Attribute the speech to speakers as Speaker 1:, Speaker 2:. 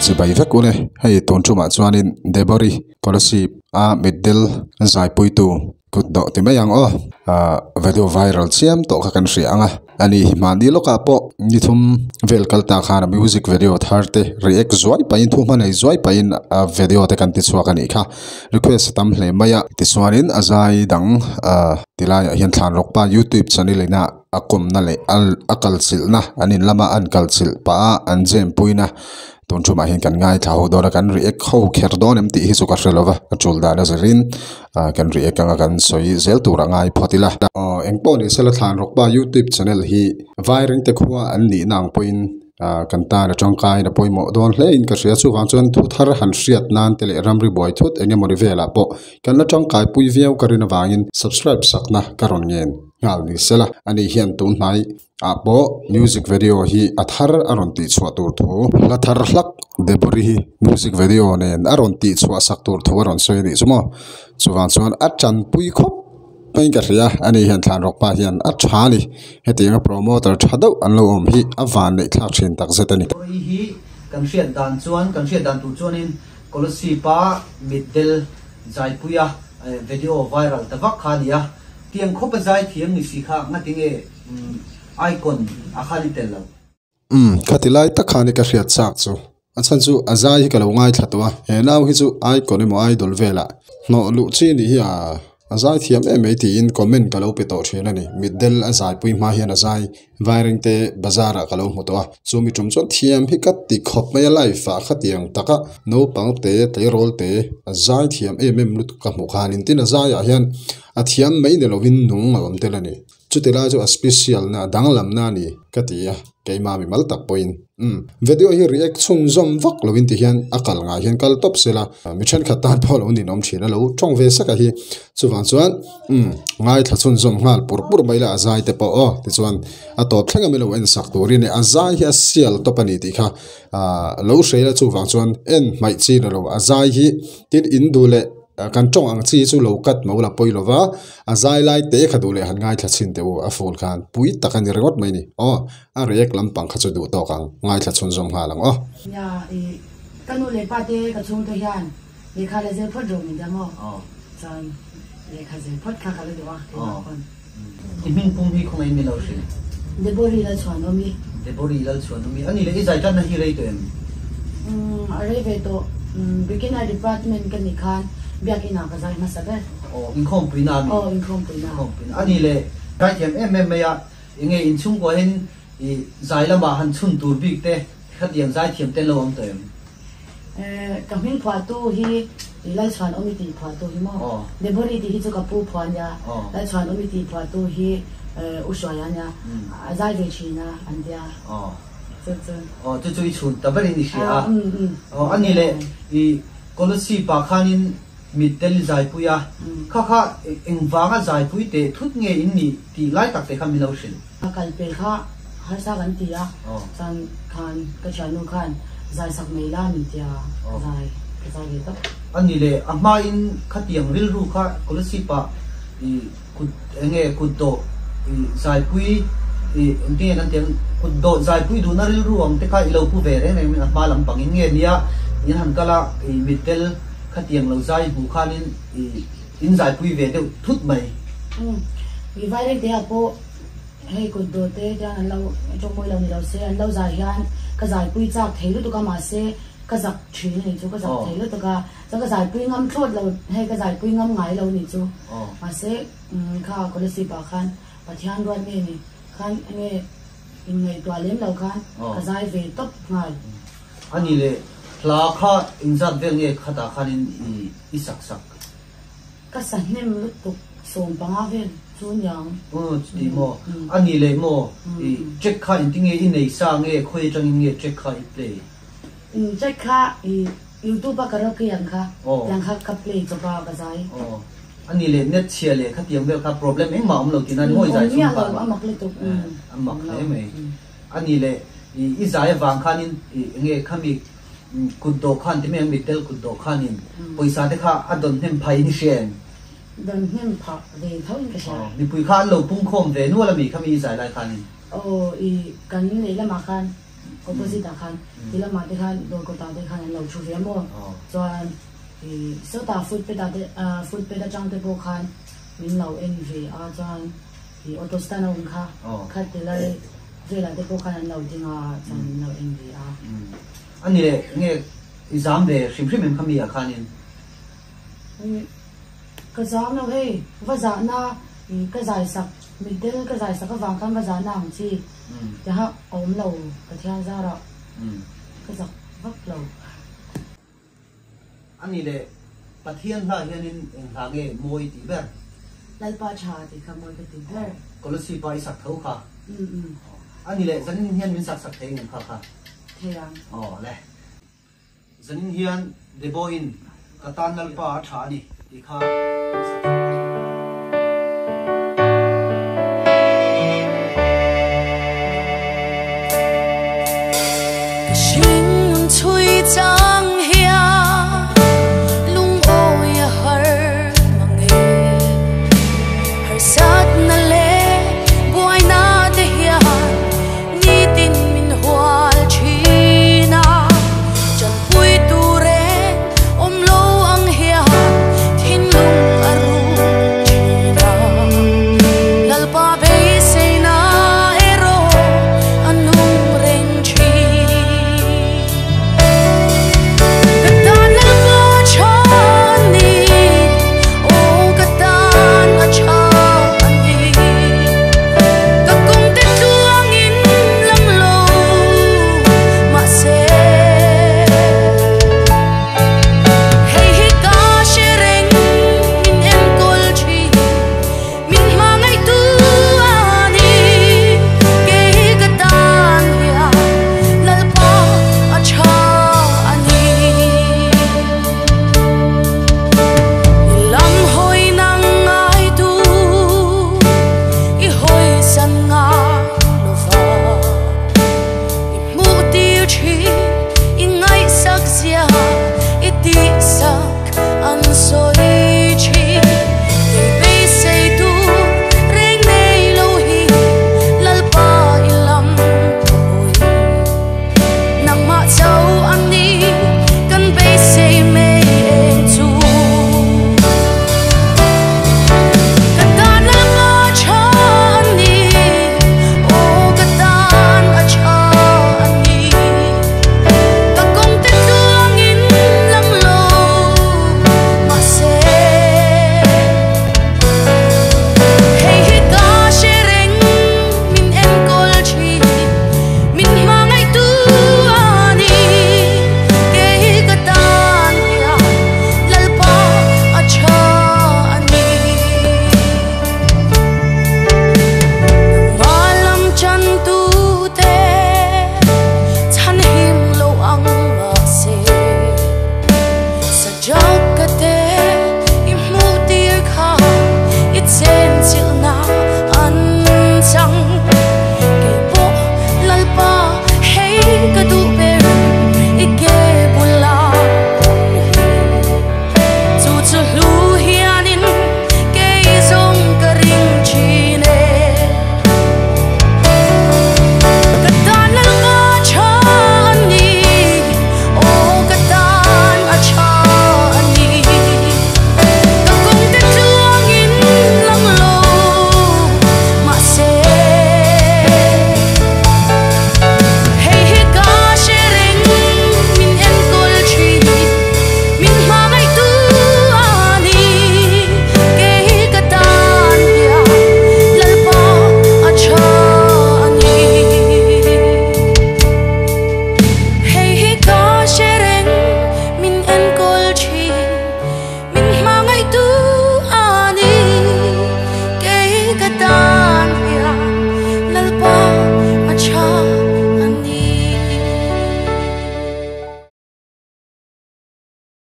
Speaker 1: chỉ bảy vết của này hay tốn chung mà cho nên debori policy middle giải bùi tù cột độ thì mấy ang video viral xem tổ các anh sĩ anga ani mà đi lúc apo như thum vel kalta khana music video tharte react zoi pain thum này zoi pain video te kan ti chwa kan ikha request tam hle maya ti swarin azai dang tilai hian thlan rok pa youtube channel na akum na le akal sil na anin lama an kal sil pa an jem puina ton chuma hin kan ngai thau do kan react kho kher don em ti hi su ka relova chul da na zerin kan react kan soi zel tu rangai photila engpo ni sela thlan rok pa youtube channel hi viral te khuwa an ni nang point kan ta na chongkai na poimo don hle in ka ria chu wang chuan thu thar han riat nan tele ramri boy thut enge mori vela po kan na chongkai pui viau karina wangin subscribe sakna karon ngen ngal ni sela ani hian tun nai apo music video hi athar aron ti chwa tur thu la thar hlak debori hi music video ne aron ti chwa sak tur thu aron soi ni chumo chuwan chuan achan pui khop pain ka ria ani hian thlan rok pa hian a thani hetinga promoter thado anlo om hi awan nei thlak thin tak zetani
Speaker 2: hi kan hriat dan tu chuan in kolosi pa middle zai puya video viral tawak khania tiang khopa zai thiam ni sikha ngatinge icon akhali telo
Speaker 1: khatilai takhani ka hriat chak chu achan chu azai hi kalo ngai thlatwa he naw hi chu icon emo idol vela no lu chi ni hi azai thiam ti in comment kalo pe to thena ni middle azai pui ma hian azai wiring te bazara kalo motwa chumi tum chon thiam hi kat ti khop mai life fa khatiang taka no pang te rol te azai thiam lut ka mu khanin tin azai a hian a thiam mai ne lovin nung awam telani chutela jo a special na danglam na ni katia keima mi mal tak point video hi react chung zom vak lovin ti hian akal nga hian kal top sela mi than khatan phol on din om thina lo chong ve saka hi chuwang chuan ngai tha chun zom ngal pur maila azai te po ti chuan a top thlenga melo en sak turin e azai hi sial topani ti kha lo sheila chuwang chuan en mai chi na lo azai hi tin indule kan chong ang chi chu lokat mola poilova azai lai te khadule han ngai thachin te a ful khan pui takani regot mai ni a react lam pang khachu du to kang ngai thachun zom halang
Speaker 3: ya kanu le pate ka chung to hian le kha le je phot ro ni da mo chan le kha je phot kha le wa
Speaker 2: min pum hi khong ai mi lo shin
Speaker 3: debori la chwanomi
Speaker 2: ani le izai tan hi rei to em
Speaker 3: are ve to beginner department kan ni khan biakina ka zai masaber
Speaker 2: income pina ani le kai thiam ya inge in chung ko hen I zai lama han chun tur bik te khatiam zai thiam te lo am tem
Speaker 3: kamin phwa tu hi lai chhan omiti phwa tu hi mo debori ti hi chu ka pu phwan ya lai chhan omiti phwa tu hi ushoya nya azai ve china andia
Speaker 2: chu chun tabari ni sia ani le I kolosi pa khanin middle zai puya kha engwanga zai pui te thut nge in ni ti lai tak te kham mi lo shin
Speaker 3: kal pe kha har sa gan tia san khan ka chanu khan zai sak mai la mi tia zai ge to
Speaker 2: ani le ama in khatiang ril ru kha kolosi pa I kut nge kutto zai pui ndi nan tiang kutdo zai pui du na ril ru am te kha ilo pu ve re ne ma lam pangin nge nia in han kala middle khatiang lo zai bu khanin in zai pui ve de thut mai
Speaker 3: vi vai de apo hey ko do te jan lo chong moi lo ni lo se an lo zai hian ka zai pui chak theilu to ka ma se ka zak thi ni chu ka zak theilu to ka zai pui ngam thot lo hey ka zai pui ngam ngai lo ni chu ma se kha ko le si ba khan pathian ron ni khan nge in ngai to lem lo khan ka zai ve top ngai
Speaker 2: ani le la kha inzat vel nge khata khanin I sak
Speaker 3: ka san nem lu to som panga vel chun yang
Speaker 2: ti mo ani le mo check kha in tinge in nei sa nge khoi chang nge check kha I play
Speaker 3: check kha YouTube ka ro ki yang kha ka play to ba ka zai
Speaker 2: ani le net chia le khatiam vel kha problem eng ma lo kinan hoi zai chun pa
Speaker 3: amak le to
Speaker 2: amak le me ani le I zai wang khanin nge khami kuddo khan ti meng middle kuddo khanin poisa te kha adon hem phai ni shen
Speaker 3: don hem pha ve thawin ka sha
Speaker 2: mi pui khan lo pung khom ve nu la mi khami zai lai khanin
Speaker 3: I kan nei la ma khan opposite khan tila ma te khan do ko ta te khan lo chu ve mo chuan so ta food pe da chang te po khan min lo en ve a chuan auto stand on kha khat te lai ve la te po khan lo dinga chuan lo en ve a
Speaker 2: ani le nge exam de shim shim em khami a khanin
Speaker 3: ka zam no he va za na ka zai sak middle ka zai sak ka wang kan va za na ang chi ya ha om lo ka thian za ra ka zak vak lo
Speaker 2: ani le pathian hla hianin eng hla nge moi ti ber
Speaker 3: lal pa cha ti ka moi ka ti ber
Speaker 2: kolasi pa isak thau kha ani le zanin hian min sak thei ngam kha kha
Speaker 3: theyang
Speaker 2: le zanin hian deboin katan nal pa tha ni ti kha
Speaker 4: 寻翠江。